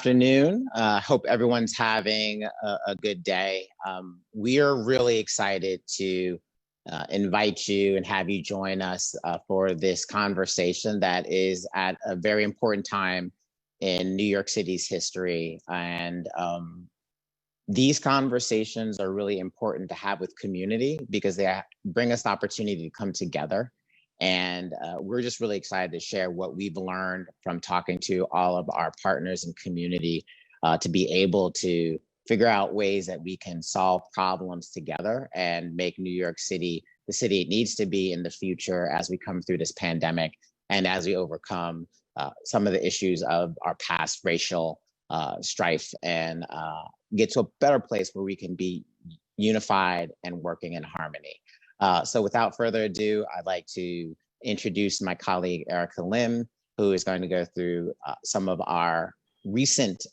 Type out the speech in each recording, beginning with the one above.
Afternoon. Hope everyone's having a good day. We are really excited to invite you and have you join us for this conversation that is at a very important time in New York City's history. And these conversations are really important to have with community because they bring us the opportunity to come together. And we're just really excited to share what we've learned from talking to all of our partners and community to be able to figure out ways that we can solve problems together and make New York City the city it needs to be in the future as we come through this pandemic and as we overcome some of the issues of our past racial strife and get to a better place where we can be unified and working in harmony. So without further ado, I'd like to introduce my colleague, Erica Lim, who is going to go through some of our recent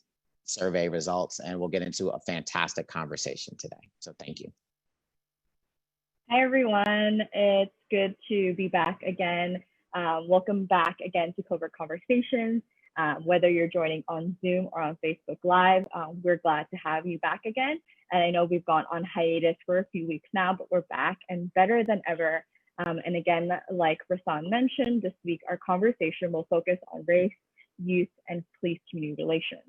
survey results, and we'll get into a fantastic conversation today. So thank you. Hi, everyone. It's good to be back again. Welcome back again to Covert Conversations. Whether you're joining on Zoom or on Facebook Live, we're glad to have you back again. And I know we've gone on hiatus for a few weeks now, but we're back and better than ever. And again, like Rahsaan mentioned, this week our conversation will focus on race, youth, and police community relations.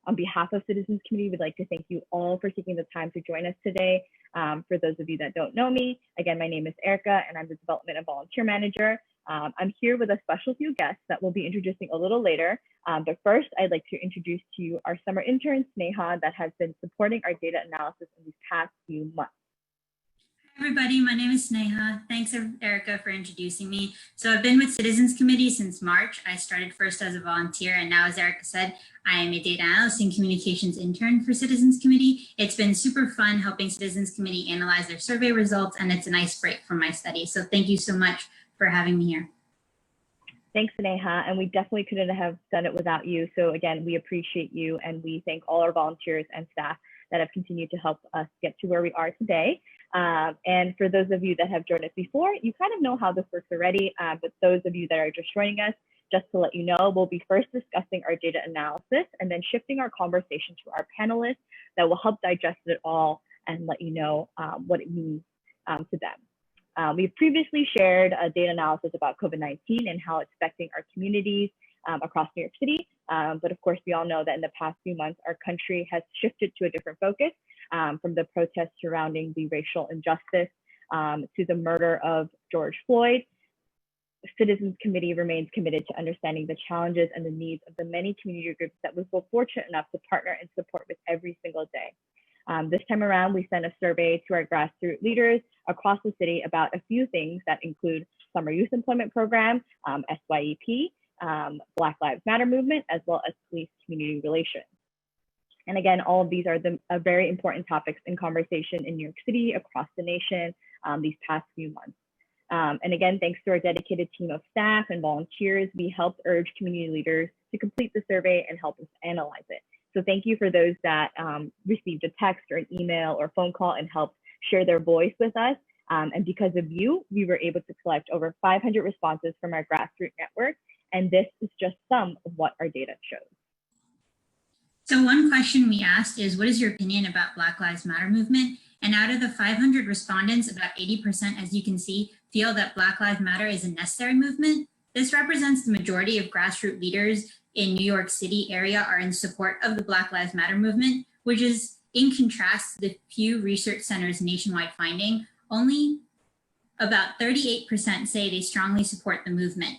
On behalf of Citizens Committee, we'd like to thank you all for taking the time to join us today. For those of you that don't know me, again, my name is Erica and I'm the Development and Volunteer Manager. I'm here with a special few guests that we'll be introducing a little later. But first, I'd like to introduce to you our summer intern, Sneha, that has been supporting our data analysis in these past few months. Hi, everybody. My name is Sneha. Thanks, Erica, for introducing me. So I've been with Citizens Committee since March. I started first as a volunteer, and now, as Erica said, I am a data analyst and communications intern for Citizens Committee. It's been super fun helping Citizens Committee analyze their survey results, and it's a nice break from my study. So thank you so much for having me here. Thanks, Sneha, and we definitely couldn't have done it without you. So again, we appreciate you and we thank all our volunteers and staff that have continued to help us get to where we are today. And for those of you that have joined us before, you kind of know how this works already, but those of you that are just joining us, just to let you know, we'll be first discussing our data analysis and then shifting our conversation to our panelists that will help digest it all and let you know what it means to them. We've previously shared a data analysis about COVID-19 and how it's affecting our communities across New York City. But of course, we all know that in the past few months, our country has shifted to a different focus from the protests surrounding the racial injustice to the murder of George Floyd. The Citizens Committee remains committed to understanding the challenges and the needs of the many community groups that we feel fortunate enough to partner and support with every single day. This time around, we sent a survey to our grassroots leaders across the city about a few things that include Summer Youth Employment Program, SYEP, Black Lives Matter movement, as well as police community relations. And again, all of these are very important topics in conversation in New York City, across the nation, these past few months. And again, thanks to our dedicated team of staff and volunteers, we helped urge community leaders to complete the survey and help us analyze it. So thank you for those that received a text or an email or phone call and helped share their voice with us. And because of you, we were able to collect over 500 responses from our grassroots network. And this is just some of what our data shows. So one question we asked is, what is your opinion about Black Lives Matter movement? And out of the 500 respondents, about 80%, as you can see, feel that Black Lives Matter is a necessary movement. This represents the majority of grassroots leaders in New York City area are in support of the Black Lives Matter movement, which is in contrast to the Pew Research Center's nationwide finding. Only about 38% say they strongly support the movement.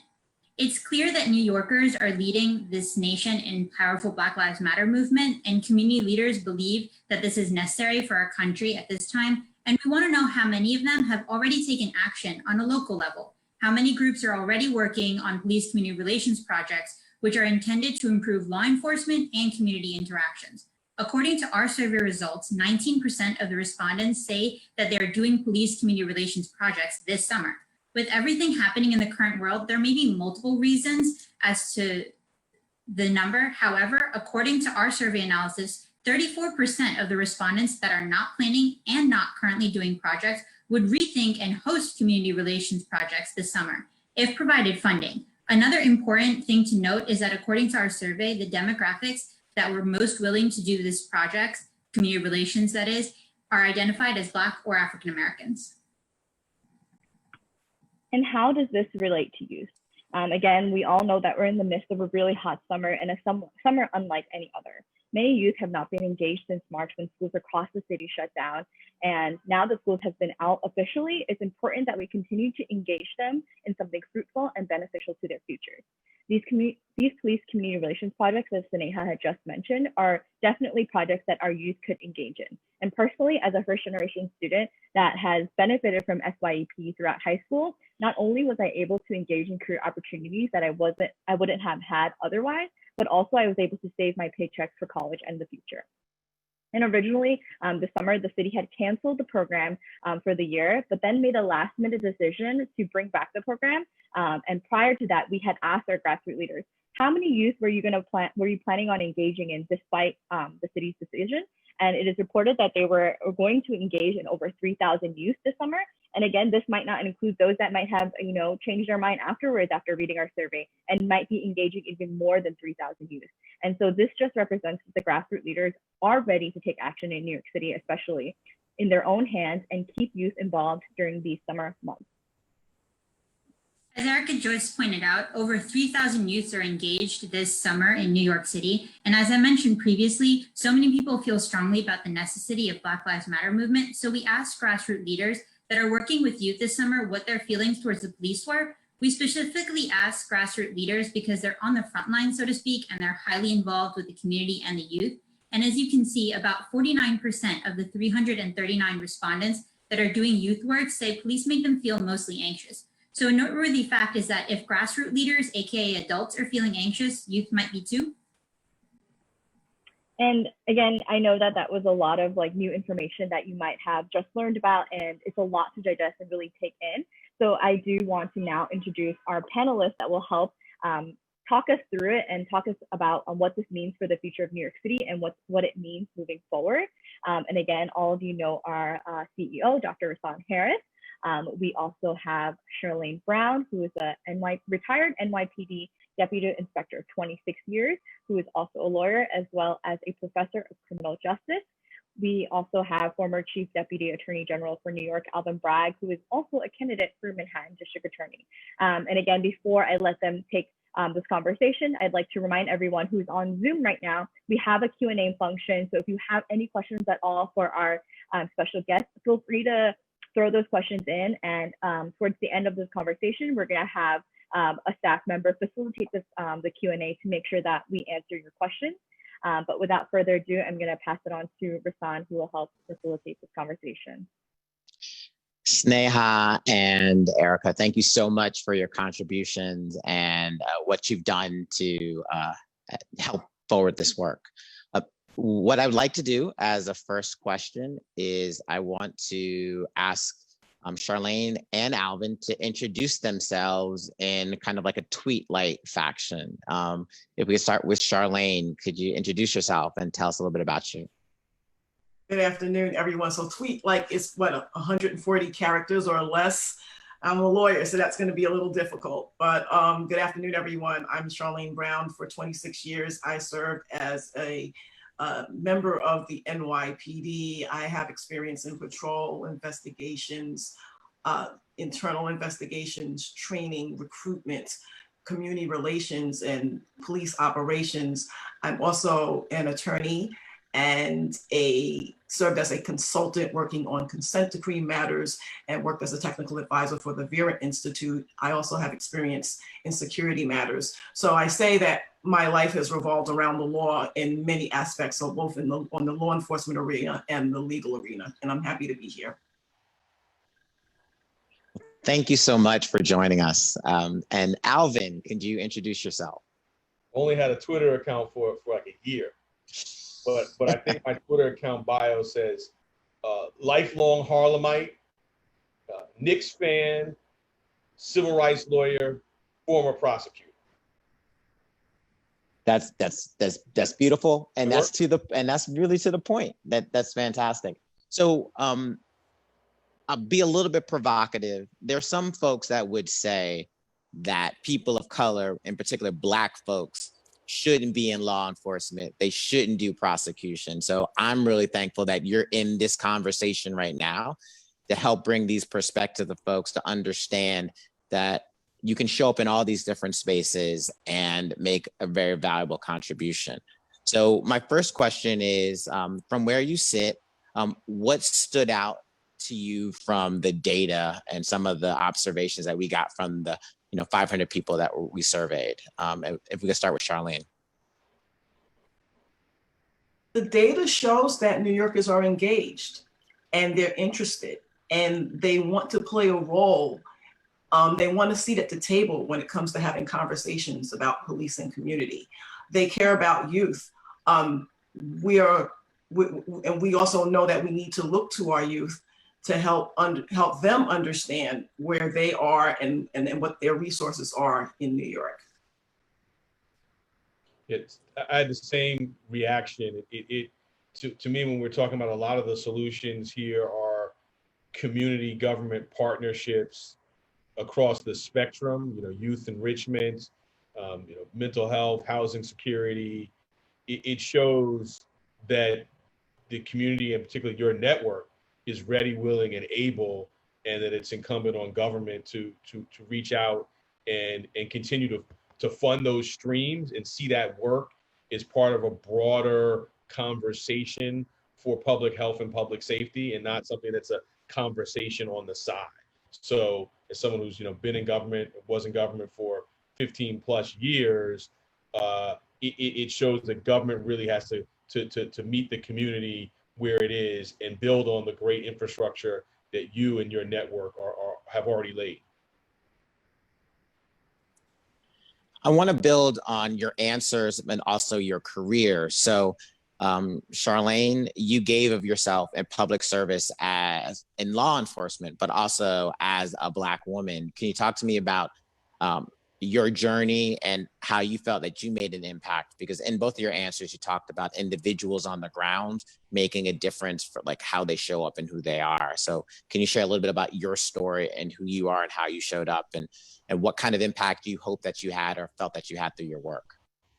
It's clear that New Yorkers are leading this nation in powerful Black Lives Matter movement, and community leaders believe that this is necessary for our country at this time. And we want to know how many of them have already taken action on a local level. How many groups are already working on police community relations projects, which are intended to improve law enforcement and community interactions. According to our survey results, 19% of the respondents say that they are doing police community relations projects this summer. With everything happening in the current world, there may be multiple reasons as to the number. However, according to our survey analysis, 34% of the respondents that are not planning and not currently doing projects would rethink and host community relations projects this summer, if provided funding. Another important thing to note is that according to our survey, the demographics that were most willing to do this project, community relations that is, are identified as Black or African Americans. And how does this relate to youth? Again, we all know that we're in the midst of a really hot summer and a summer unlike any other. Many youth have not been engaged since March when schools across the city shut down. And now that schools have been out officially, it's important that we continue to engage them in something fruitful and beneficial to their futures. These police community relations projects, as Sneha had just mentioned, are definitely projects that our youth could engage in. And personally, as a first generation student that has benefited from SYEP throughout high school, not only was I able to engage in career opportunities that I wouldn't have had otherwise, but also I was able to save my paychecks for college and the future. And originally, this summer, the city had canceled the program for the year, but then made a last minute decision to bring back the program. And prior to that, we had asked our grassroots leaders, how many youth were you planning on engaging in despite the city's decision? And it is reported that they were going to engage in over 3,000 youth this summer. And again, this might not include those that might have, changed their mind afterwards after reading our survey and might be engaging even more than 3,000 youth. And so this just represents that the grassroots leaders are ready to take action in New York City, especially in their own hands, and keep youth involved during these summer months. As Erica Joyce pointed out, over 3,000 youths are engaged this summer in New York City. And as I mentioned previously, so many people feel strongly about the necessity of Black Lives Matter movement. So we asked grassroots leaders that are working with youth this summer what their feelings towards the police were. We specifically asked grassroots leaders because they're on the front line, so to speak, and they're highly involved with the community and the youth. And as you can see, about 49% of the 339 respondents that are doing youth work say police make them feel mostly anxious. So a noteworthy fact is that if grassroots leaders, AKA adults, are feeling anxious, youth might be too. And again, I know that that was a lot of new information that you might have just learned about, and it's a lot to digest and really take in. So I do want to now introduce our panelists that will help talk us through it and talk us about what this means for the future of New York City and what it means moving forward. And again, all of you know our CEO, Dr. Rahsaan Harris. We also have Charlane Brown, who is a retired NYPD Deputy Inspector, 26 years, who is also a lawyer as well as a professor of criminal justice. We also have former Chief Deputy Attorney General for New York, Alvin Bragg, who is also a candidate for Manhattan District Attorney. And again, before I let them take this conversation, I'd like to remind everyone who's on Zoom right now, we have a Q&A function. So if you have any questions at all for our special guests, feel free to throw those questions in, and towards the end of this conversation, we're going to have a staff member facilitate the Q&A to make sure that we answer your questions. But without further ado, I'm going to pass it on to Rahsaan, who will help facilitate this conversation. Sneha and Erica, thank you so much for your contributions and what you've done to help forward this work. What I would like to do as a first question is I want to ask Charlane and Alvin to introduce themselves in kind of like a tweet-like fashion. If we could start with Charlane, could you introduce yourself and tell us a little bit about you? Good afternoon, everyone. So tweet-like is what, 140 characters or less? I'm a lawyer, so that's going to be a little difficult. But good afternoon, everyone. I'm Charlane Brown. For 26 years, I served as a member of the NYPD. I have experience in patrol investigations, internal investigations, training, recruitment, community relations, and police operations. I'm also an attorney and served as a consultant working on consent decree matters and worked as a technical advisor for the Vera Institute. I also have experience in security matters. So I say that my life has revolved around the law in many aspects, so both on the law enforcement arena and the legal arena, and I'm happy to be here. Thank you so much for joining us. And Alvin, could you introduce yourself? Only had a Twitter account for like a year, but I think my Twitter account bio says lifelong Harlemite, Knicks fan, civil rights lawyer, former prosecutor. That's beautiful, and that's really to the point. That's fantastic. So I'll be a little bit provocative. There's some folks that would say that people of color, in particular Black folks, shouldn't be in law enforcement. They shouldn't do prosecution. So I'm really thankful that you're in this conversation right now to help bring these perspectives to folks to understand that you can show up in all these different spaces and make a very valuable contribution. So my first question is, from where you sit, what stood out to you from the data and some of the observations that we got from the 500 people that we surveyed? If we could start with Charlane. The data shows that New Yorkers are engaged and they're interested and they want to play a role. They want a seat at the table when it comes to having conversations about police and community. They care about youth. And we also know that we need to look to our youth to help them understand where they are and what their resources are in New York. I had the same reaction. To me, when we're talking about a lot of the solutions here are community government partnerships across the spectrum, youth enrichment, mental health, housing security. It shows that the community, and particularly your network, is ready, willing, and able, and that it's incumbent on government to reach out and continue to fund those streams and see that work as part of a broader conversation for public health and public safety, and not something that's a conversation on the side. So as someone who's been in government, was in government for 15 plus years, it shows that government really has to meet the community where it is and build on the great infrastructure that you and your network have already laid. I want to build on your answers and also your career. So Charlane, you gave of yourself in public service as in law enforcement, but also as a Black woman. Can you talk to me about your journey and how you felt that you made an impact? Because in both of your answers, you talked about individuals on the ground making a difference for like how they show up and who they are. So can you share a little bit about your story and who you are and how you showed up and what kind of impact you hope that you had or felt that you had through your work?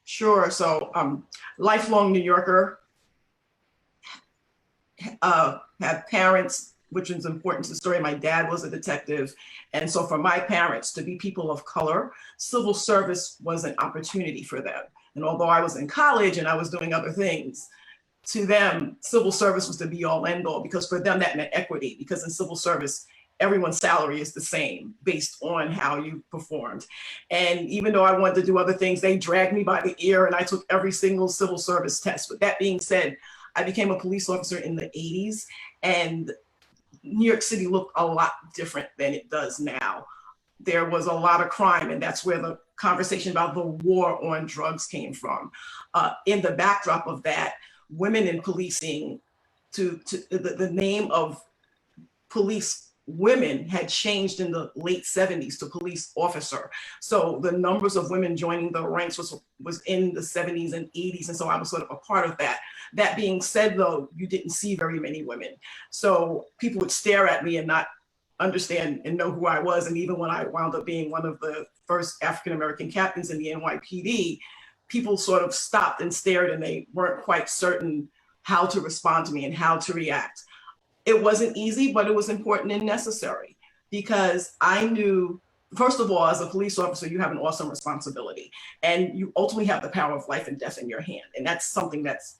Sure. So lifelong New Yorker, had parents, which is important to the story. My dad was a detective. And so for my parents to be people of color, civil service was an opportunity for them. And although I was in college and I was doing other things, to them, civil service was the be all end all, because for them that meant equity, because in civil service, everyone's salary is the same based on how you performed. And even though I wanted to do other things, they dragged me by the ear and I took every single civil service test. With that being said, I became a police officer in the 80s, and New York City looked a lot different than it does now. There was a lot of crime, and that's where the conversation about the war on drugs came from. In the backdrop of that, women in policing, the name of police women had changed in the late 70s to police officer. So the numbers of women joining the ranks was in the 70s and 80s. And so I was sort of a part of that. That being said, though, you didn't see very many women. So people would stare at me and not understand and know who I was. And even when I wound up being one of the first African-American captains in the NYPD, people sort of stopped and stared and they weren't quite certain how to respond to me and how to react. It wasn't easy, but it was important and necessary, because I knew, first of all, as a police officer, you have an awesome responsibility, and you ultimately have the power of life and death in your hand. And that's something that's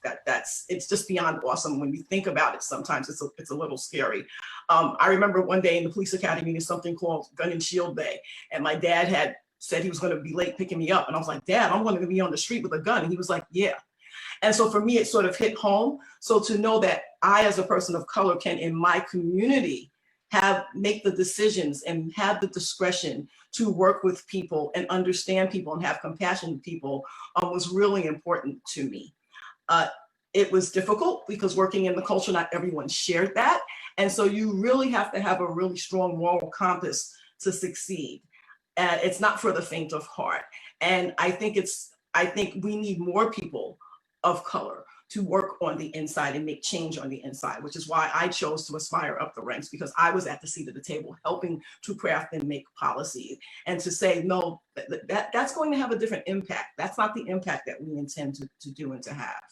it's just beyond awesome. When you think about it, sometimes it's a little scary. I remember one day in the police academy, there's something called Gun and Shield Day, and my dad had said he was going to be late picking me up, and I was like, Dad, I'm going to be on the street with a gun, and he was like, yeah. And so for me, it sort of hit home. So to know that I, as a person of color, can in my community make the decisions and have the discretion to work with people and understand people and have compassion with people was really important to me. It was difficult because working in the culture, not everyone shared that. And so you really have to have a really strong moral compass to succeed. And it's not for the faint of heart. And I think we need more people of color work on the inside and make change on the inside, which is why I chose to aspire up the ranks, because I was at the seat of the table helping to craft and make policy. And to say, no, that's going to have a different impact. That's not the impact that we intend to do and to have.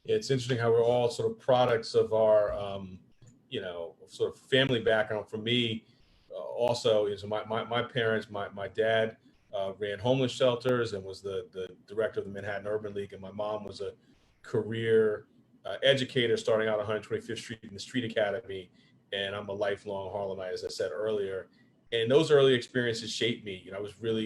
It's interesting how we're all sort of products of our, sort of family background. For me, also is my parents, my dad ran homeless shelters and was the director of the Manhattan Urban League, and my mom was a career educator starting out 125th Street in the Street Academy, and I'm a lifelong Harlemite, as I said earlier. And those early experiences shaped me.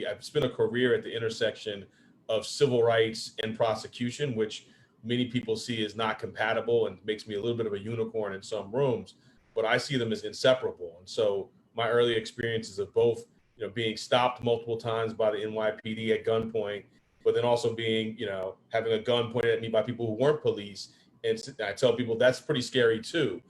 I've spent a career at the intersection of civil rights and prosecution, which many people see as not compatible and makes me a little bit of a unicorn in some rooms, but I see them as inseparable. And so my early experiences of both, being stopped multiple times by the NYPD at gunpoint, but then also being, having a gun pointed at me by people who weren't police. And I tell people that's pretty scary too.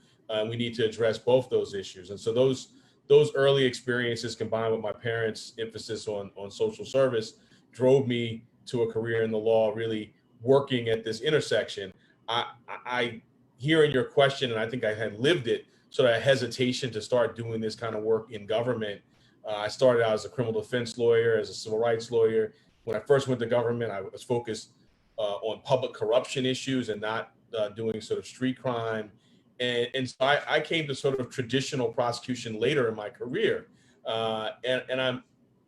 We need to address both those issues. And so those early experiences combined with my parents' emphasis on social service drove me to a career in the law, really working at this intersection. I hear in your question, and I think I had lived it, sort of a hesitation to start doing this kind of work in government. I started out as a criminal defense lawyer, as a civil rights lawyer. When I first went to government, I was focused on public corruption issues and not doing sort of street crime. And so I came to sort of traditional prosecution later in my career. And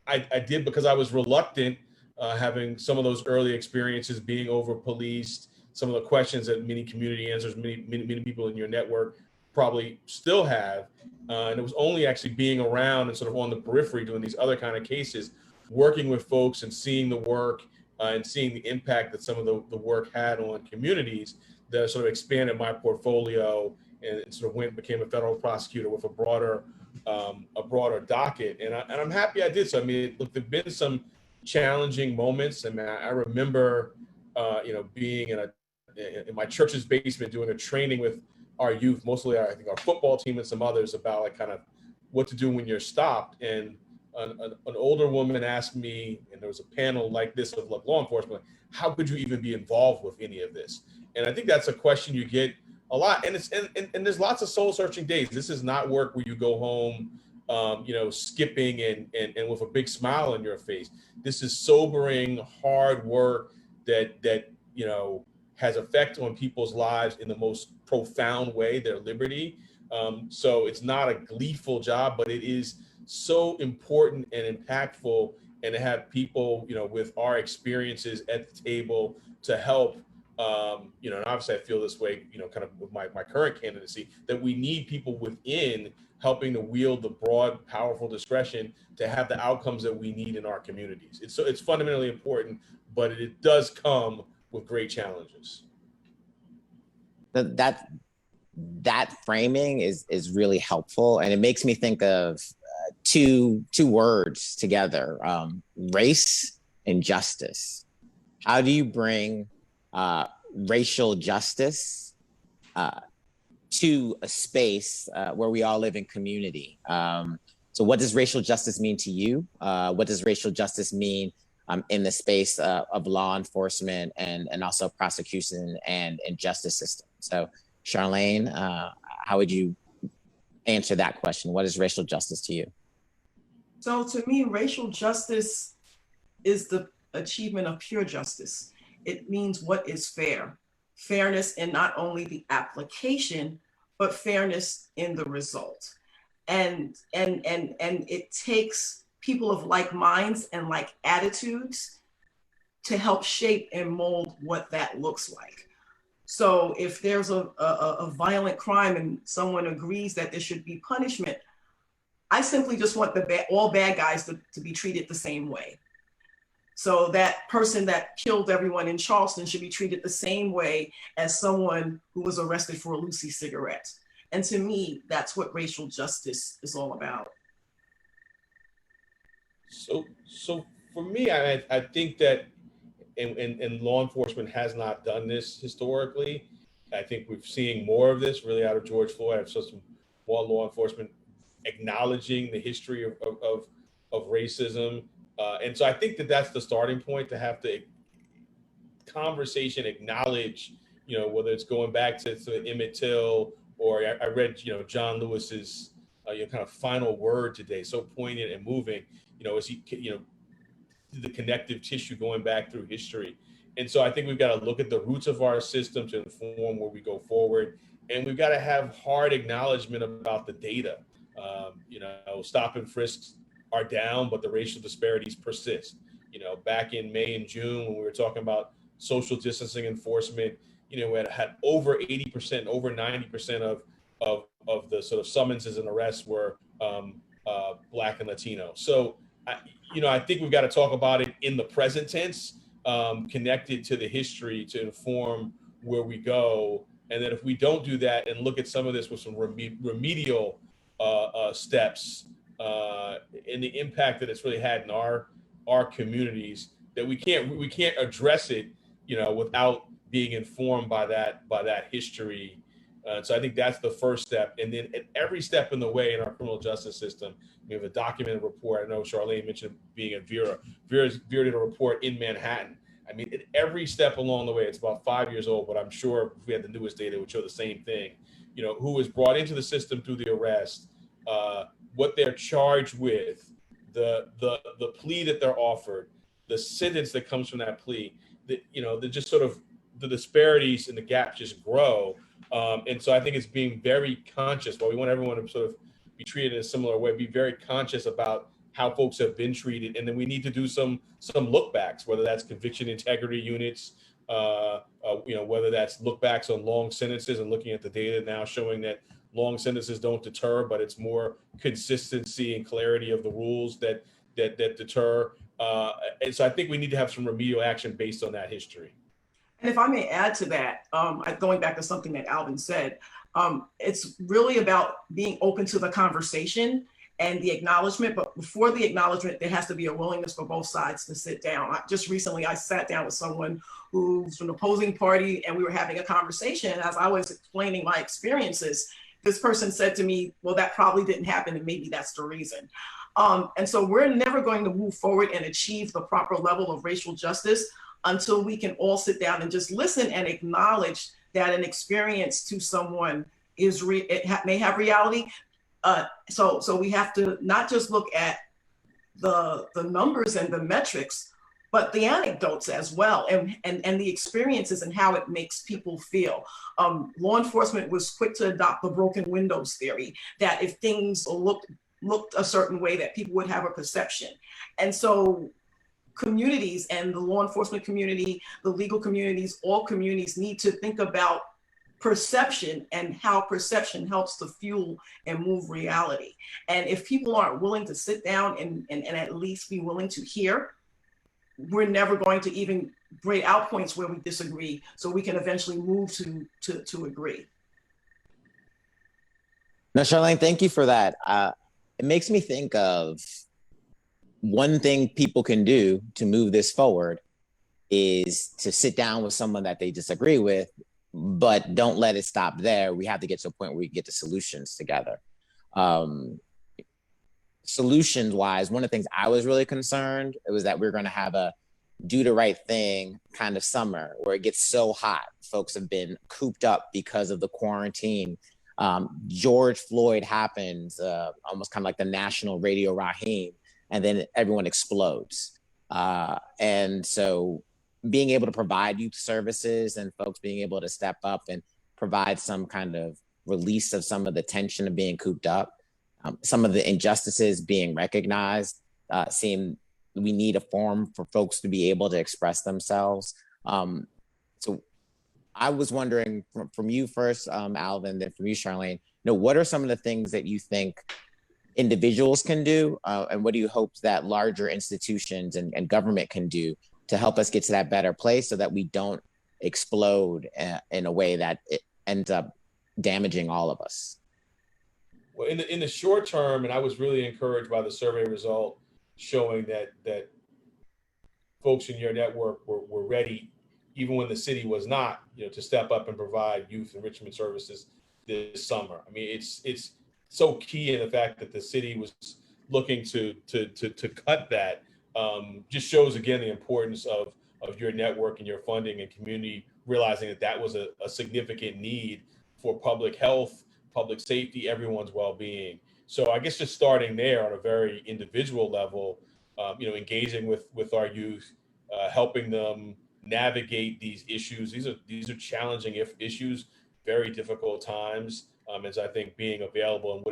I did because I was reluctant, having some of those early experiences, being over policed, some of the questions that many community answers, many people in your network probably still have. And it was only actually being around and sort of on the periphery doing these other kind of cases, working with folks and seeing the work and seeing the impact that some of the work had on communities that sort of expanded my portfolio and sort of became a federal prosecutor with a broader docket. And I'm happy I did so. I mean, look, there've been some challenging moments. I mean, I remember, being in my church's basement doing a training with our youth, mostly I think our football team and some others, about like kind of what to do when you're stopped. And an older woman asked me, and there was a panel like this of like law enforcement, how could you even be involved with any of this? And I think that's a question you get a lot. And and there's lots of soul searching days. This is not work where you go home, skipping and with a big smile on your face. This is sobering, hard work that has effect on people's lives in the most profound way, their liberty. So it's not a gleeful job, but it is so important and impactful. And to have people, with our experiences at the table to help, and obviously I feel this way, kind of with my current candidacy, that we need people within helping to wield the broad, powerful discretion to have the outcomes that we need in our communities. It's fundamentally important, but it does come with great challenges. That framing is really helpful, and it makes me think of two words together: race and justice. How do you bring racial justice to a space where we all live in community? So what does racial justice mean to you? What does racial justice mean in the space of law enforcement and also prosecution and justice system? So Charlane, how would you answer that question? What is racial justice to you? So to me, racial justice is the achievement of pure justice. It means what is fair. Fairness in not only the application, but fairness in the result. And it takes people of like minds and like attitudes to help shape and mold what that looks like. So if there's a violent crime and someone agrees that there should be punishment, I simply just want all bad guys to be treated the same way. So that person that killed everyone in Charleston should be treated the same way as someone who was arrested for a Lucy cigarette. And to me, that's what racial justice is all about. So for me, I think that, and law enforcement has not done this historically. I think we're seeing more of this really out of George Floyd. I've saw some more law enforcement acknowledging the history of racism And so I think that that's the starting point, to have the conversation acknowledge, whether it's going back to Emmett Till, or I read, John Lewis's kind of final word today, so poignant and moving, as he, the connective tissue going back through history. And so I think we've got to look at the roots of our system to inform where we go forward. And we've got to have hard acknowledgement about the data. Stop and frisks are down, but the racial disparities persist. Back in May and June, when we were talking about social distancing enforcement, we had over 80%, over 90% of the sort of summonses and arrests were Black and Latino. So, I think we've got to talk about it in the present tense, connected to the history to inform where we go. And then if we don't do that and look at some of this with some remedial steps and the impact that it's really had in our communities, that we can't address it, without being informed by that history. So I think that's the first step. And then at every step in the way in our criminal justice system, we have a documented report. I know Charlane mentioned being at Vera. Vera did a report in Manhattan. I mean, at every step along the way, it's about 5 years old, but I'm sure if we had the newest data, it would show the same thing. Who was brought into the system through the arrest, what they're charged with, the plea that they're offered, the sentence that comes from that plea, the just sort of the disparities and the gaps just grow. And so I think it's being very conscious. While we want everyone to sort of be treated in a similar way, be very conscious about how folks have been treated. And then we need to do some look backs, whether that's conviction integrity units, whether that's look backs on long sentences and looking at the data now showing that long sentences don't deter, but it's more consistency and clarity of the rules that deter. And so I think we need to have some remedial action based on that history. And if I may add to that, going back to something that Alvin said, it's really about being open to the conversation and the acknowledgement. But before the acknowledgement, there has to be a willingness for both sides to sit down. Just recently, I sat down with someone who's from the opposing party, and we were having a conversation. As I was explaining my experiences, this person said to me, well, that probably didn't happen, and maybe that's the reason. And so we're never going to move forward and achieve the proper level of racial justice until we can all sit down and just listen and acknowledge that an experience to someone is may have reality. So we have to not just look at the numbers and the metrics, but the anecdotes as well, and the experiences and how it makes people feel. Law enforcement was quick to adopt the broken windows theory, that if things looked a certain way, that people would have a perception. And so communities and the law enforcement community, the legal communities, all communities need to think about perception and how perception helps to fuel and move reality. And if people aren't willing to sit down and at least be willing to hear, we're never going to even bring out points where we disagree, so we can eventually move to agree. Now, Charlane, thank you for that. It makes me think of one thing people can do to move this forward is to sit down with someone that they disagree with, but don't let it stop there. We have to get to a point where we get to solutions together. Solutions wise, one of the things I was really concerned, it was that we're going to have a do the right thing kind of summer where it gets so hot. Folks have been cooped up because of the quarantine. George Floyd happens, almost kind of like the national Radio Raheem, and then everyone explodes. And so being able to provide youth services and folks being able to step up and provide some kind of release of some of the tension of being cooped up, some of the injustices being recognized, seem we need a forum for folks to be able to express themselves. So I was wondering from you first, Alvin, then from you, Charlane, what are some of the things that you think individuals can do, and what do you hope that larger institutions and government can do to help us get to that better place so that we don't explode in a way that it ends up damaging all of us? Well, in the short term, and I was really encouraged by the survey result showing that folks in your network were ready, even when the city was not, to step up and provide youth enrichment services this summer. I mean, it's so key in the fact that the city was looking to cut that just shows again the importance of your network and your funding and community realizing that that was a significant need for public health, public safety, everyone's well-being. So I guess just starting there on a very individual level, engaging with our youth, helping them navigate these issues. These are challenging issues, very difficult times. As I think being available in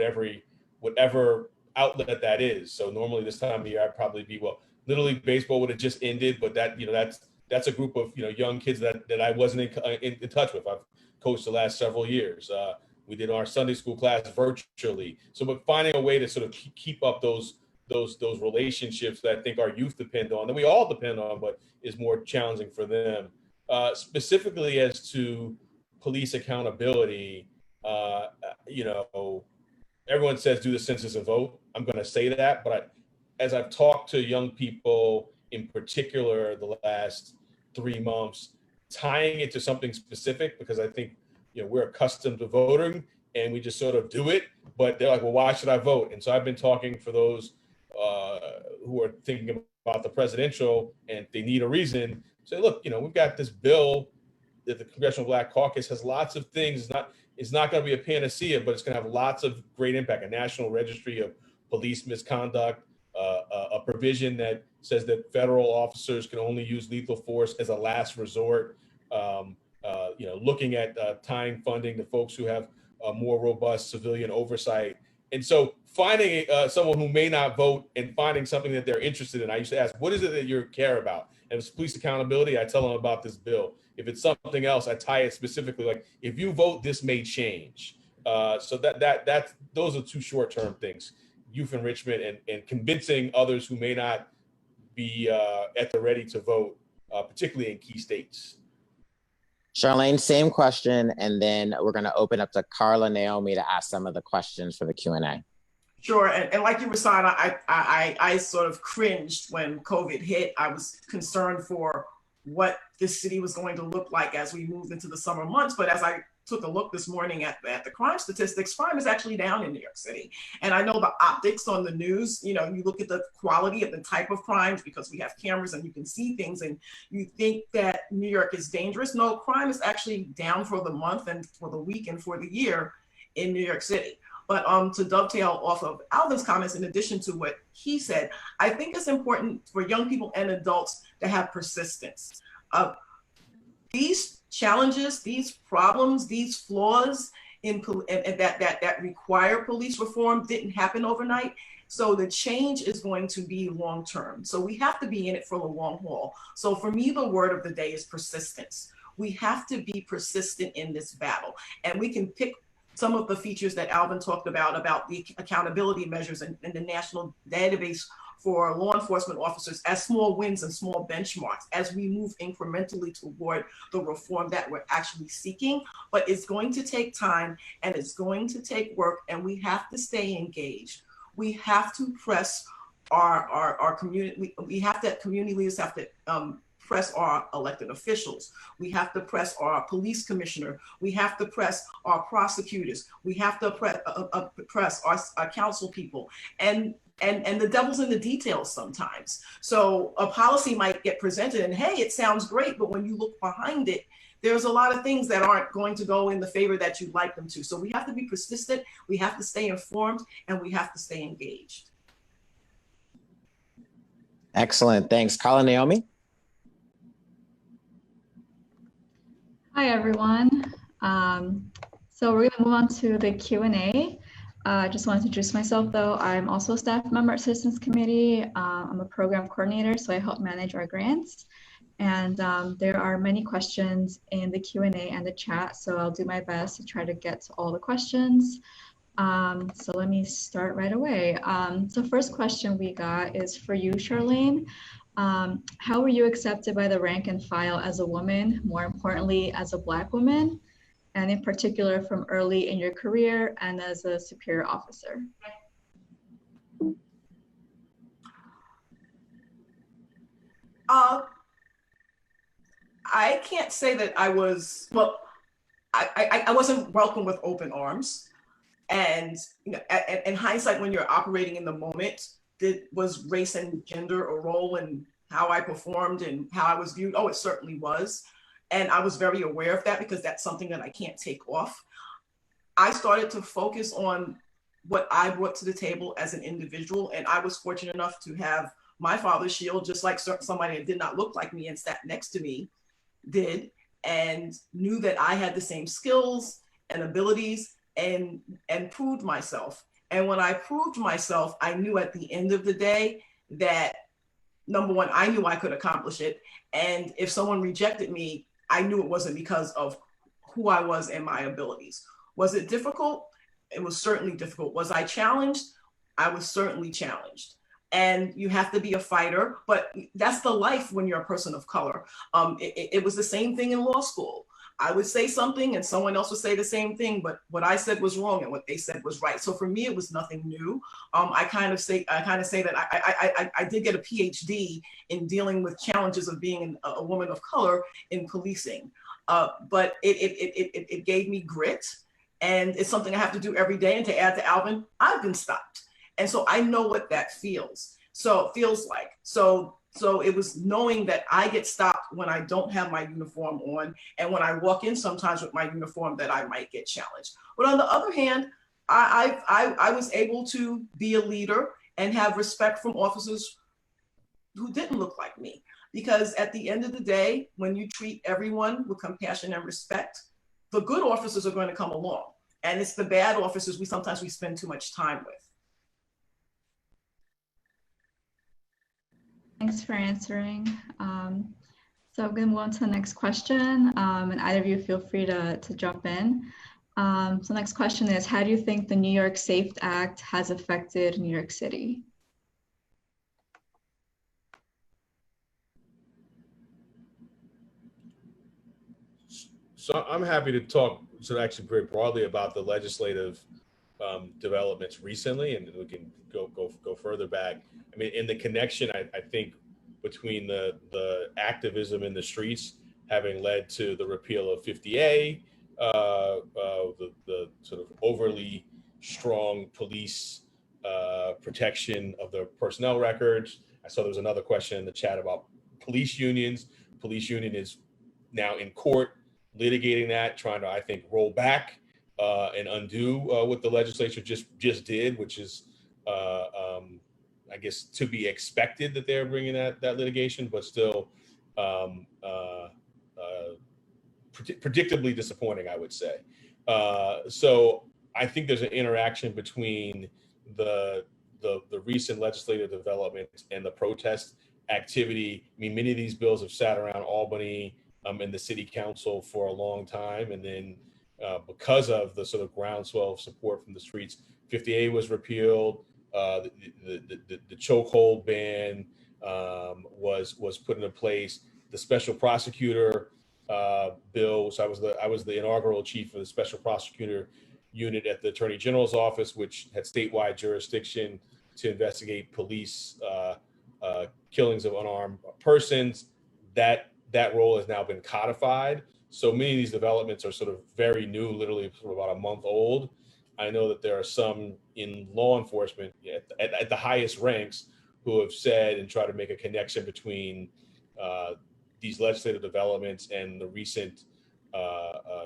whatever outlet that is. So normally this time of year I'd probably be Little League baseball would have just ended, but that's a group of young kids that I wasn't in touch with. I've coached the last several years. We did our Sunday school class virtually. So, but finding a way to sort of keep up those relationships that I think our youth depend on, that we all depend on, but is more challenging for them. Specifically as to police accountability, everyone says do the census and vote. I'm going to say that, but as I've talked to young people in particular the last 3 months, tying it to something specific, because I think we're accustomed to voting and we just sort of do it, but they're like, well, why should I vote? And so I've been talking for those who are thinking about the presidential and they need a reason, say, look, we've got this bill that the Congressional Black Caucus has lots of things. It's not going to be a panacea, but it's going to have lots of great impact. A national registry of police misconduct, a provision that says that federal officers can only use lethal force as a last resort. Looking at tying funding to folks who have more robust civilian oversight. And so finding someone who may not vote and finding something that they're interested in. I used to ask, what is it that you care about? And if it's police accountability, I tell them about this bill. If it's something else, I tie it specifically, like, if you vote, this may change. So those are 2 short-term things: youth enrichment and convincing others who may not be at the ready to vote, particularly in key states. Charlane, same question, and then we're going to open up to Carla Naomi to ask some of the questions for the Q&A. Sure, and like you, Rahsaan, I sort of cringed when COVID hit. I was concerned for what this city was going to look like as we moved into the summer months. But as I took a look this morning at the crime statistics, crime is actually down in New York City. And I know the optics on the news, you look at the quality of the type of crimes because we have cameras and you can see things and you think that New York is dangerous. No, crime is actually down for the month and for the week and for the year in New York City. But to dovetail off of Alvin's comments, in addition to what he said, I think it's important for young people and adults to have persistence. These challenges, these problems, these flaws that require police reform didn't happen overnight. So the change is going to be long-term. So we have to be in it for the long haul. So for me, the word of the day is persistence. We have to be persistent in this battle. And we can pick some of the features that Alvin talked about the accountability measures and the national database for law enforcement officers as small wins and small benchmarks as we move incrementally toward the reform that we're actually seeking. But it's going to take time and it's going to take work, and we have to stay engaged. We have to press our community. Community leaders have to press our elected officials. We have to press our police commissioner. We have to press our prosecutors. We have to press our council people. And the devil's in the details sometimes. So a policy might get presented and, hey, it sounds great, but when you look behind it, there's a lot of things that aren't going to go in the favor that you'd like them to. So we have to be persistent, we have to stay informed, and we have to stay engaged. Excellent, thanks. Carla Naomi? Hi, everyone. So we're gonna move on to the Q&A. I just wanted to introduce myself, though. I'm also a staff member at Citizens Committee. I'm a program coordinator, so I help manage our grants. And there are many questions in the Q&A and the chat, so I'll do my best to try to get to all the questions. So let me start right away. So first question we got is for you, Charlane. How were you accepted by the rank and file as a woman, more importantly, as a Black woman, and in particular from early in your career and as a superior officer? I can't say that I was, well, I wasn't welcomed with open arms. And in hindsight, when you're operating in the moment, was race and gender a role in how I performed and how I was viewed? Oh, it certainly was. And I was very aware of that because that's something that I can't take off. I started to focus on what I brought to the table as an individual. And I was fortunate enough to have my father's shield, just like somebody that did not look like me and sat next to me did, and knew that I had the same skills and abilities and proved myself. And when I proved myself, I knew at the end of the day that, number one, I knew I could accomplish it. And if someone rejected me, I knew it wasn't because of who I was and my abilities. Was it difficult? It was certainly difficult. Was I challenged? I was certainly challenged. And you have to be a fighter, but that's the life when you're a person of color. It was the same thing in law school. I would say something and someone else would say the same thing, but what I said was wrong and what they said was right. So for me, it was nothing new. I kind of say that I did get a Ph.D. in dealing with challenges of being a woman of color in policing, but it gave me grit, and it's something I have to do every day. And to add to Alvin, I've been stopped, and so I know what that feels. So it feels like So it was knowing that I get stopped when I don't have my uniform on, and when I walk in sometimes with my uniform that I might get challenged. But on the other hand, I was able to be a leader and have respect from officers who didn't look like me. Because at the end of the day, when you treat everyone with compassion and respect, the good officers are going to come along. And it's the bad officers we sometimes spend too much time with. Thanks for answering. So I'm going to move on to the next question, and either of you feel free to jump in. So next question is, how do you think the New York SAFE Act has affected New York City? So I'm happy to talk actually very broadly about the legislative developments recently, and we can go further back. I mean, in the connection, I think between the activism in the streets having led to the repeal of 50A, the sort of overly strong police protection of the personnel records. I saw there was another question in the chat about police unions. Police union is now in court litigating that, trying to, I think, roll back and undo what the legislature just did, which is, I guess, to be expected that they're bringing that litigation, but still predictably disappointing, I would say. So I think there's an interaction between the recent legislative developments and the protest activity. I mean, many of these bills have sat around Albany and the city council for a long time, and then because of the sort of groundswell of support from the streets, 50A was repealed. The chokehold ban was put into place. The special prosecutor bill, so I was the inaugural chief of the special prosecutor unit at the Attorney General's office, which had statewide jurisdiction to investigate police killings of unarmed persons. That role has now been codified. So many of these developments are sort of very new, literally sort of about a month old. I know that there are some in law enforcement at the highest ranks who have said and tried to make a connection between these legislative developments and the recent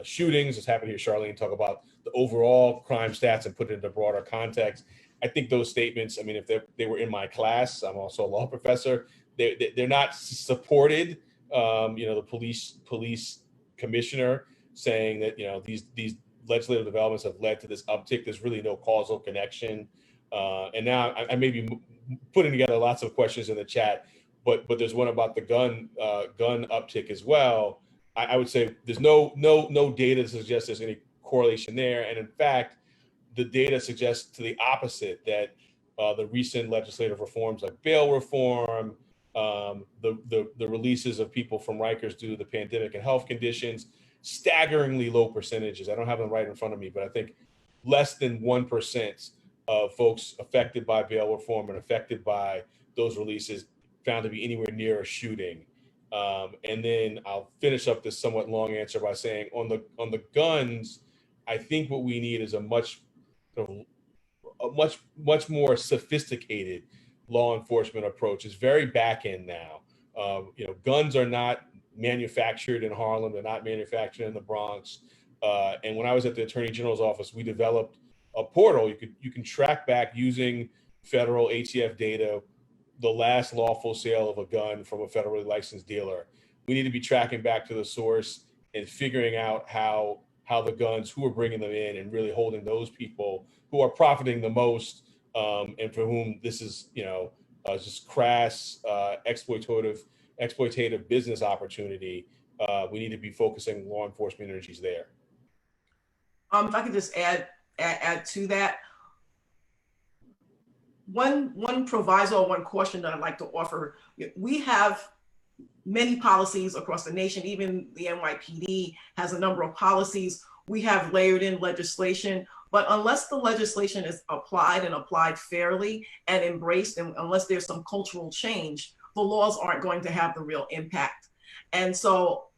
shootings that's happened here. Charlane, talk about the overall crime stats and put it into broader context. I think those statements, I mean, if they were in my class, I'm also a law professor, they're not supported. The police commissioner saying that, these legislative developments have led to this uptick. There's really no causal connection. And now I may be putting together lots of questions in the chat, but there's one about the gun uptick as well. I would say there's no data to suggest there's any correlation there. And in fact, the data suggests to the opposite, that the recent legislative reforms like bail reform, the releases of people from Rikers due to the pandemic and health conditions, staggeringly low percentages. I don't have them right in front of me, but I think less than 1% of folks affected by bail reform and affected by those releases found to be anywhere near a shooting. And then I'll finish up this somewhat long answer by saying on the guns, I think what we need is a much more sophisticated law enforcement approach is very back end now. Guns are not manufactured in Harlem. They're not manufactured in the Bronx. And when I was at the Attorney General's office, we developed a portal. You can track back using federal ATF data the last lawful sale of a gun from a federally licensed dealer. We need to be tracking back to the source and figuring out how the guns, who are bringing them in, and really holding those people who are profiting the most, and for whom this is, just crass, exploitative business opportunity. We need to be focusing law enforcement energies there. If I could just add to that, one proviso, one caution that I'd like to offer. We have many policies across the nation. Even the NYPD has a number of policies. We have layered in legislation, but unless the legislation is applied and applied fairly and embraced, and unless there's some cultural change, the laws aren't going to have the real impact. And so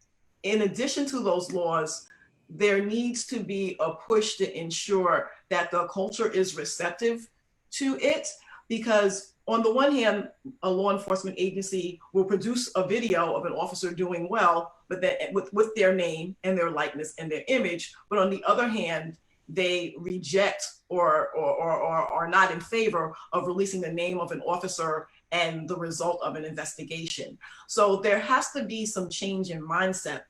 in addition to those laws, there needs to be a push to ensure that the culture is receptive to it, because on the one hand, a law enforcement agency will produce a video of an officer doing well, but then with their name and their likeness and their image. But on the other hand, they reject or are not in favor of releasing the name of an officer and the result of an investigation. So there has to be some change in mindset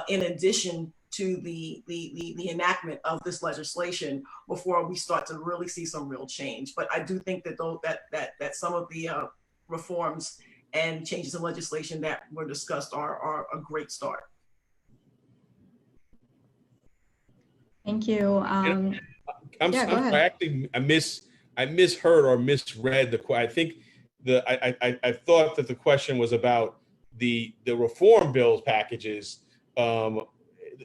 in addition to the enactment of this legislation before we start to really see some real change. But I do think that that some of the reforms and changes in legislation that were discussed are a great start. Thank you. I'm sorry, actually, I misheard or misread the question. I think I thought that the question was about the reform bills packages.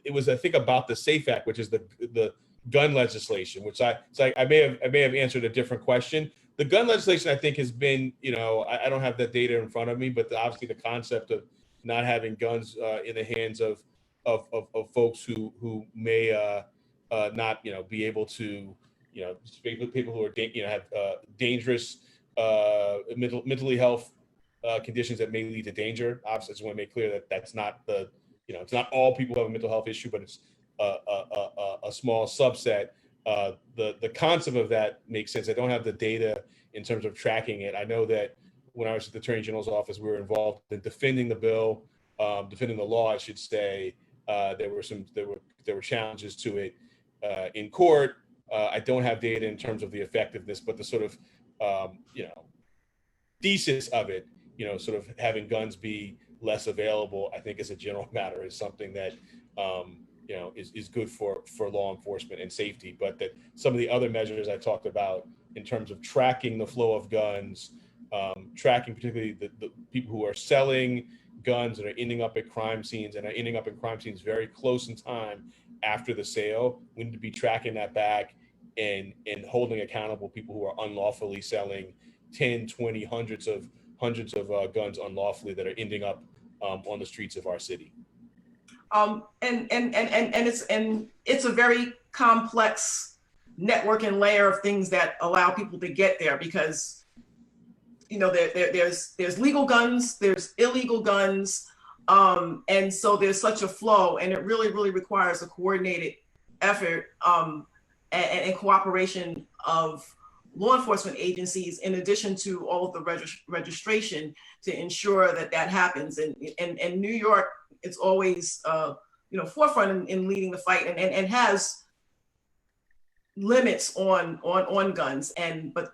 It was, I think, about the SAFE Act, which is the gun legislation, which I may have answered a different question. The gun legislation, I think, has been, I don't have that data in front of me, but obviously the concept of not having guns in the hands of folks who may not, be able to, people who are, have dangerous mentally health conditions that may lead to danger. Obviously, I just want to make clear that that's not the, it's not all people who have a mental health issue, but it's a small subset. The concept of that makes sense. I don't have the data in terms of tracking it. I know that when I was at the Attorney General's office, we were involved in defending the bill, defending the law, I should say. There were challenges to it in court. I don't have data in terms of the effectiveness, but the sort of thesis of it, sort of having guns be less available, I think as a general matter is something that is good for law enforcement and safety. But that some of the other measures I talked about in terms of tracking the flow of guns, tracking particularly the people who are selling guns that are ending up at crime scenes and are ending up in crime scenes very close in time after the sale. We need to be tracking that back and holding accountable people who are unlawfully selling 10, 20, hundreds of guns unlawfully that are ending up on the streets of our city. And it's a very complex network and layer of things that allow people to get there, because there's legal guns, there's illegal guns, and so there's such a flow, and it really requires a coordinated effort and cooperation of law enforcement agencies, in addition to all of the registration, to ensure that happens. And New York, it's always forefront in leading the fight, and has limits on guns. But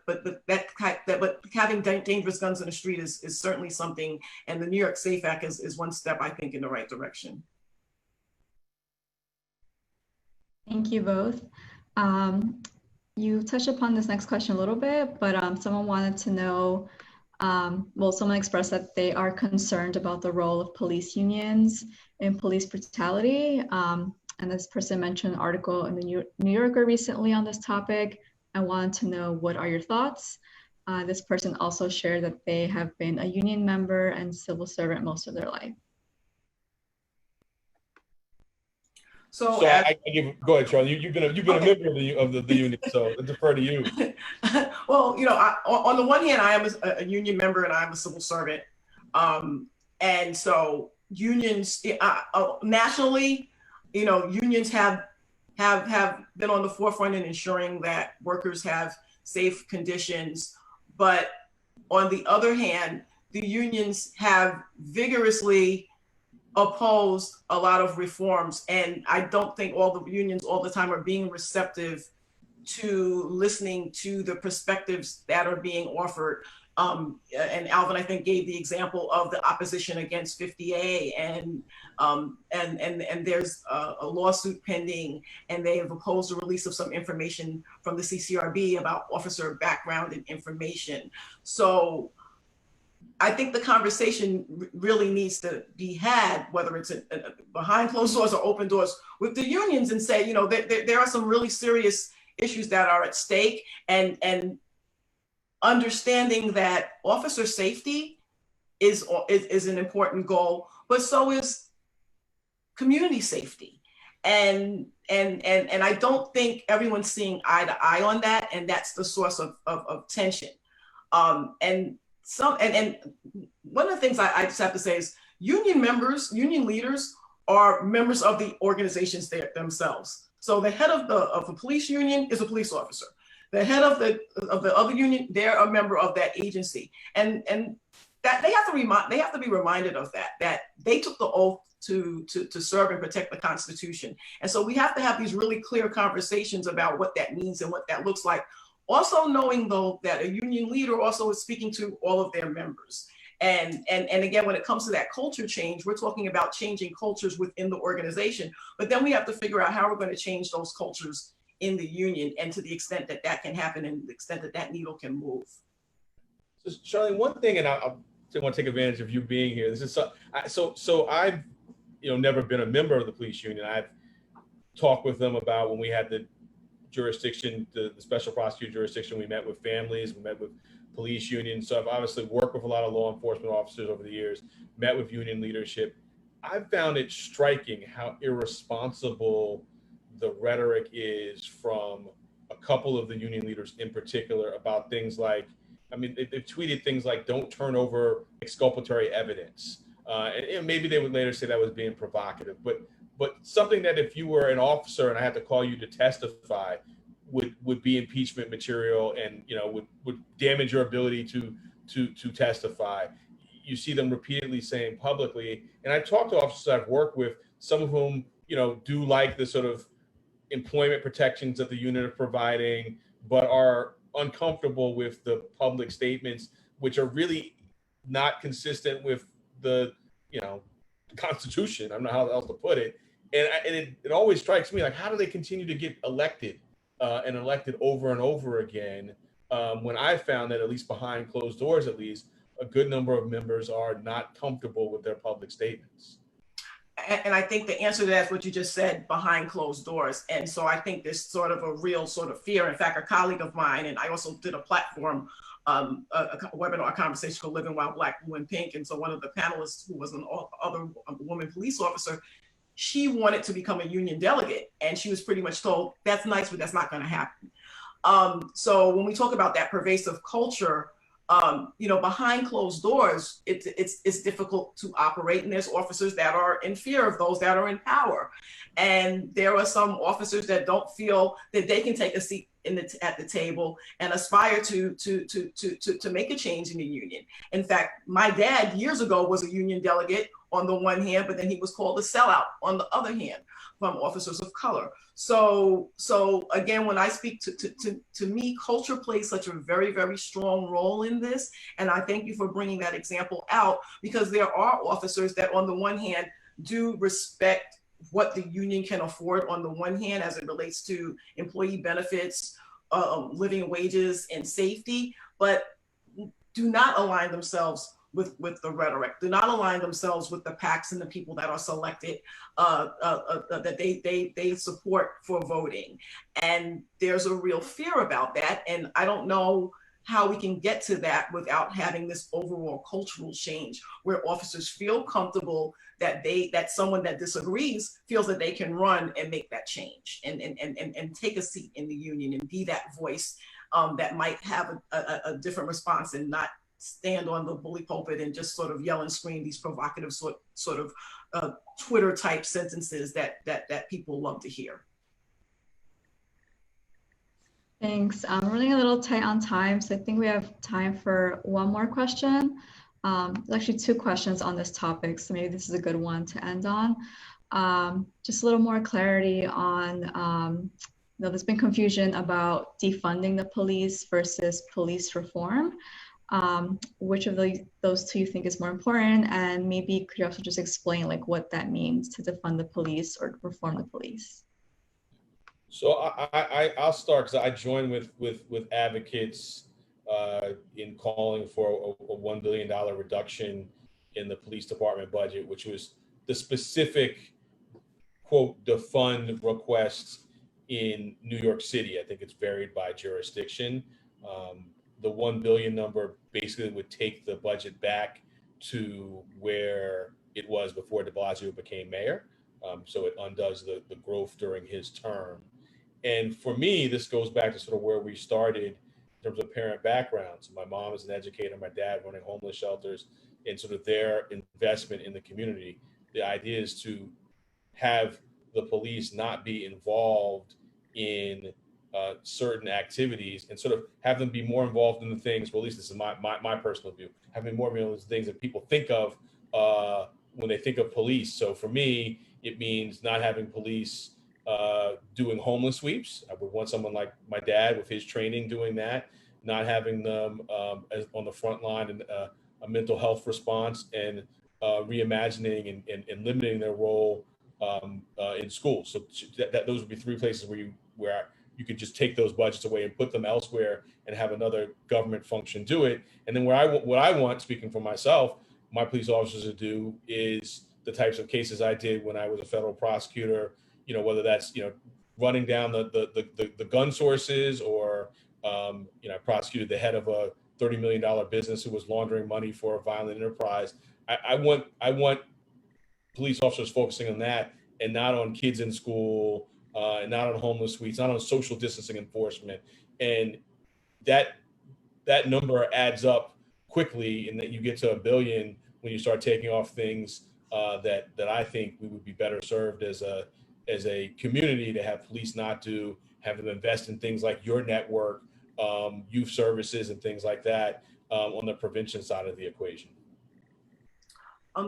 having dangerous guns in the street is certainly something. And the New York SAFE Act is one step, I think, in the right direction. Thank you both. You touched upon this next question a little bit, but someone wanted to know, someone expressed that they are concerned about the role of police unions in police brutality. And this person mentioned an article in the New Yorker recently on this topic. I wanted to know, what are your thoughts? This person also shared that they have been a union member and civil servant most of their life. So, So I give, go ahead, Charlie. You've been a member of the union, so I defer to you. well, on the one hand, I am a union member and I'm a civil servant, and so unions nationally, unions have been on the forefront in ensuring that workers have safe conditions, but on the other hand, the unions have vigorously opposed a lot of reforms, and I don't think all the unions all the time are being receptive to listening to the perspectives that are being offered. And Alvin, I think, gave the example of the opposition against 50A, and there's a lawsuit pending, and they have opposed the release of some information from the CCRB about officer background and information. So I think the conversation really needs to be had, whether it's behind closed doors or open doors, with the unions, and say, there are some really serious issues that are at stake, and understanding that officer safety is an important goal, but so is community safety. And I don't think everyone's seeing eye to eye on that, and that's the source of tension. And one of the things I just have to say is union leaders are members of the organizations themselves. So the head of the police union is a police officer. The head of the other union, they're a member of that agency, and that they have to be reminded of that they took the oath to serve and protect the Constitution. And so we have to have these really clear conversations about what that means and what that looks like. Also knowing, though, that a union leader also is speaking to all of their members. And again, when it comes to that culture change, we're talking about changing cultures within the organization, but then we have to figure out how we're going to change those cultures in the union, and to the extent that that can happen and the extent that that needle can move. So Charlene, one thing, and I want to take advantage of you being here. This is so I've never been a member of the police union. I've talked with them about when we had the jurisdiction, the special prosecutor jurisdiction, we met with families, we met with police unions. So I've obviously worked with a lot of law enforcement officers over the years, met with union leadership. I've found it striking how irresponsible the rhetoric is from a couple of the union leaders in particular about things like, they've tweeted things like, don't turn over exculpatory evidence. And maybe they would later say that was being provocative, but something that if you were an officer and I had to call you to testify would be impeachment material, and would damage your ability to testify. You see them repeatedly saying publicly, and I've talked to officers I've worked with, some of whom do like the sort of employment protections that the unit are providing, but are uncomfortable with the public statements, which are really not consistent with the Constitution. I don't know how else to put it. And it always strikes me like, how do they continue to get elected and elected over and over again, when I found that, at least behind closed doors, at least, a good number of members are not comfortable with their public statements. And I think the answer to that is what you just said, behind closed doors. And so I think there's sort of a real sort of fear. In fact, a colleague of mine, and I also did a platform, a webinar conversation called Living While Black, Blue, and Pink. And so one of the panelists, who was an other woman police officer, she wanted to become a union delegate. And she was pretty much told, that's nice, but that's not going to happen. So when we talk about that pervasive culture, behind closed doors, it's difficult to operate, and there's officers that are in fear of those that are in power, and there are some officers that don't feel that they can take a seat at the table and aspire to make a change in the union. In fact, my dad years ago was a union delegate on the one hand, but then he was called a sellout on the other hand from officers of color. So again, when I speak to me, culture plays such a very, very strong role in this. And I thank you for bringing that example out, because there are officers that on the one hand do respect what the union can afford on the one hand as it relates to employee benefits, living wages, and safety, but do not align themselves with the rhetoric, do not align themselves with the PACs and the people that are selected, that they support for voting. And there's a real fear about that. And I don't know how we can get to that without having this overall cultural change where officers feel comfortable that someone that disagrees feels that they can run and make that change and take a seat in the union and be that voice that might have a different response and not stand on the bully pulpit and just sort of yell and scream these provocative sort of Twitter type sentences that people love to hear. Thanks. I'm running a little tight on time, so I think we have time for one more question. There's actually two questions on this topic, so maybe this is a good one to end on. Just a little more clarity on, there's been confusion about defunding the police versus police reform. Which of those two you think is more important? And maybe could you also just explain like what that means to defund the police or reform the police? So I'll start because I joined with advocates in calling for a $1 billion reduction in the police department budget, which was the specific quote defund request in New York City. I think it's varied by jurisdiction. The 1 billion number basically would take the budget back to where it was before de Blasio became mayor. So it undoes the growth during his term. And for me, this goes back to sort of where we started in terms of parent backgrounds. My mom is an educator, my dad running homeless shelters, and sort of their investment in the community. The idea is to have the police not be involved in certain activities and sort of have them be more involved in the things, well, at least this is my personal view, having more involved in the things that people think of when they think of police. So for me, it means not having police doing homeless sweeps. I would want someone like my dad with his training doing that, not having them on the front line and a mental health response, and reimagining and limiting their role in schools. So those would be three places where you could just take those budgets away and put them elsewhere and have another government function do it. And then what I want, speaking for myself, my police officers to do is the types of cases I did when I was a federal prosecutor, whether that's, running down the gun sources or, I prosecuted the head of a $30 million business who was laundering money for a violent enterprise. I want police officers focusing on that and not on kids in school, and not on homeless suites, not on social distancing enforcement. And that number adds up quickly, and that you get to $1 billion when you start taking off things that I think we would be better served as a community to have police not do, have them invest in things like your network, youth services and things like that on the prevention side of the equation.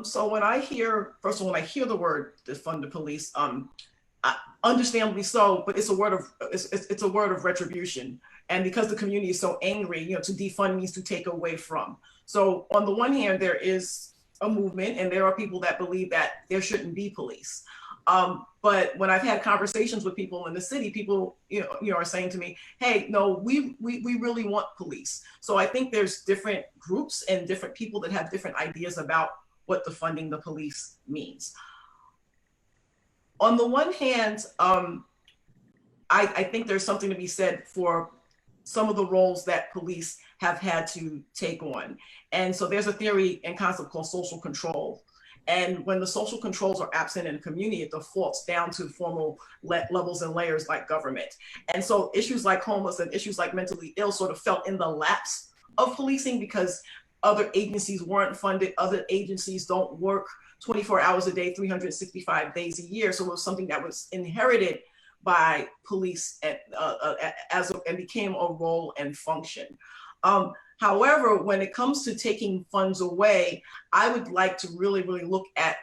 So when I hear the word defund the police, understandably so, but it's a word of retribution. And because the community is so angry, to defund means to take away from. So on the one hand, there is a movement, and there are people that believe that there shouldn't be police. But when I've had conversations with people in the city, people are saying to me, "Hey, no, we really want police." So I think there's different groups and different people that have different ideas about what defunding the police means. On the one hand, I think there's something to be said for some of the roles that police have had to take on. And so there's a theory and concept called social control. And when the social controls are absent in a community, it defaults down to formal levels and layers like government. And so issues like homeless and issues like mentally ill sort of fell in the laps of policing because other agencies weren't funded, other agencies don't work 24 hours a day, 365 days a year. So it was something that was inherited by police and became a role and function. However, when it comes to taking funds away, I would like to really, really look at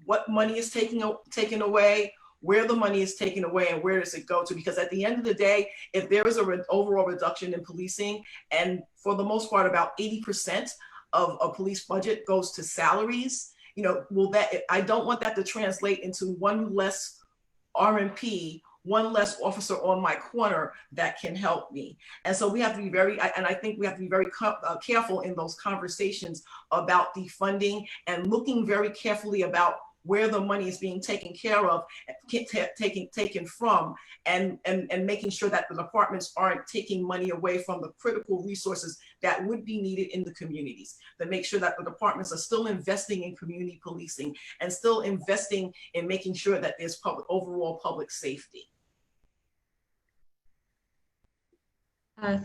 what money is taken away, where the money is taken away, and where does it go to? Because at the end of the day, if there is an overall reduction in policing, and for the most part, about 80% of a police budget goes to salaries, I don't want that to translate into one less RMP, one less officer on my corner that can help me. And so we have to be I think we have to be very careful in those conversations about defunding and looking very carefully about where the money is being taken care of, taken from, and making sure that the departments aren't taking money away from the critical resources that would be needed in the communities, to make sure that the departments are still investing in community policing and still investing in making sure that there's overall public safety.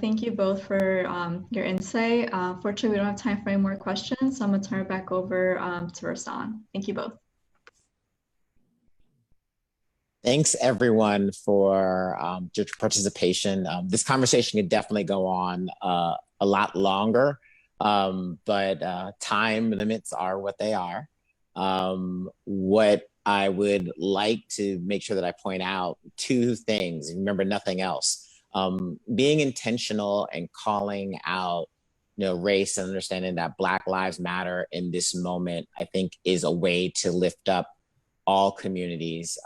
Thank you both for your insight. Fortunately, we don't have time for any more questions, so I'm going to turn it back over to Rahsaan. Thank you both. Thanks everyone for your participation. This conversation could definitely go on a lot longer, but time limits are what they are. What I would like to make sure that I point out two things, remember nothing else. Being intentional and calling out, race and understanding that Black Lives Matter in this moment, I think is a way to lift up all communities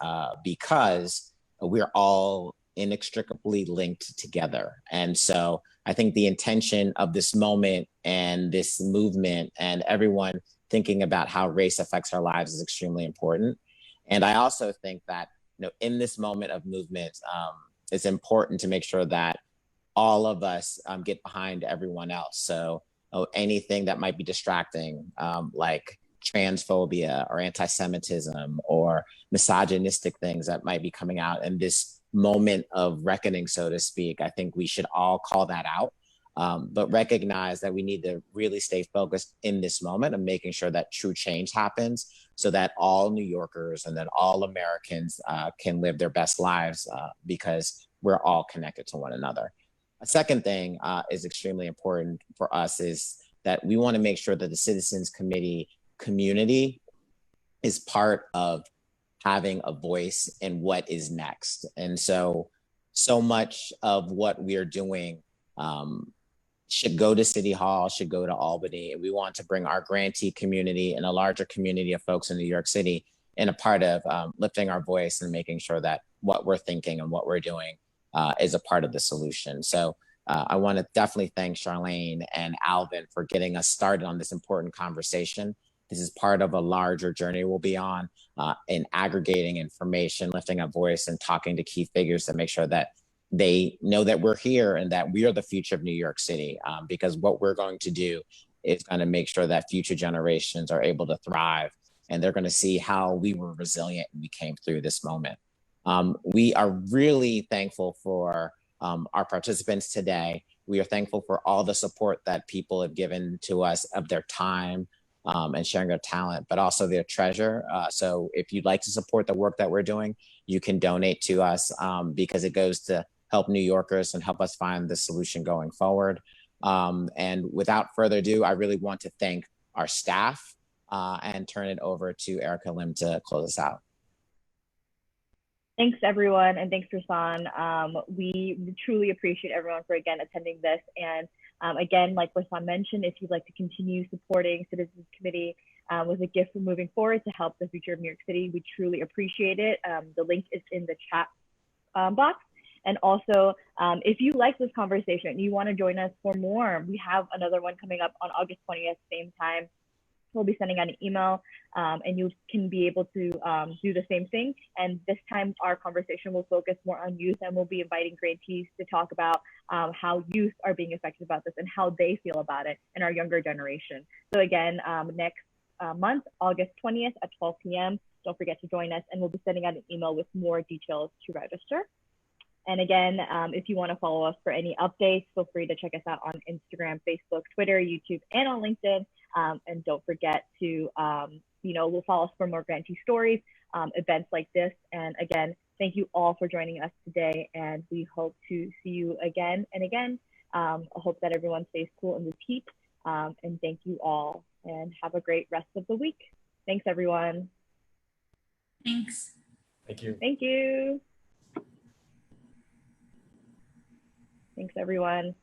because we're all inextricably linked together. And so I think the intention of this moment and this movement and everyone thinking about how race affects our lives is extremely important. And I also think that, in this moment of movement, it's important to make sure that all of us get behind everyone else. So anything that might be distracting, like transphobia or anti-Semitism or misogynistic things that might be coming out in this moment of reckoning, so to speak, I think we should all call that out, but recognize that we need to really stay focused in this moment of making sure that true change happens so that all New Yorkers and then all Americans can live their best lives because we're all connected to one another. A second thing is extremely important for us is that we want to make sure that the Citizens Committee community is part of having a voice in what is next. And so much of what we are doing should go to City Hall, should go to Albany. And we want to bring our grantee community and a larger community of folks in New York City in a part of lifting our voice and making sure that what we're thinking and what we're doing is a part of the solution. So I want to definitely thank Charlane and Alvin for getting us started on this important conversation. This is part of a larger journey we'll be on in aggregating information, lifting a voice, and talking to key figures to make sure that they know that we're here and that we are the future of New York City, because what we're going to do is going to make sure that future generations are able to thrive, and they're going to see how we were resilient and we came through this moment. We are really thankful for our participants today. We are thankful for all the support that people have given to us of their time and sharing their talent, but also their treasure. So if you'd like to support the work that we're doing, you can donate to us because it goes to help New Yorkers and help us find the solution going forward. And without further ado, I really want to thank our staff and turn it over to Erica Lim to close us out. Thanks, everyone, and thanks, Rahsaan. We truly appreciate everyone for, again, attending this. And again, like Rahsaan mentioned, if you'd like to continue supporting Citizens Committee with a gift for moving forward to help the future of New York City, we truly appreciate it. The link is in the chat box. And also, if you like this conversation and you want to join us for more, we have another one coming up on August 20th, same time. We'll be sending out an email and you can be able to do the same thing. And this time our conversation will focus more on youth, and we'll be inviting grantees to talk about how youth are being affected about this and how they feel about it in our younger generation. So again, next month, August 20th at 12 p.m. Don't forget to join us, and we'll be sending out an email with more details to register. And again, if you want to follow us for any updates, feel free to check us out on Instagram, Facebook, Twitter, YouTube, and on LinkedIn. And don't forget to, we'll follow us for more grantee stories, events like this. And again, thank you all for joining us today. And we hope to see you again and again. I hope that everyone stays cool in this heat. And thank you all, and have a great rest of the week. Thanks, everyone. Thanks. Thank you. Thank you. Thanks, everyone.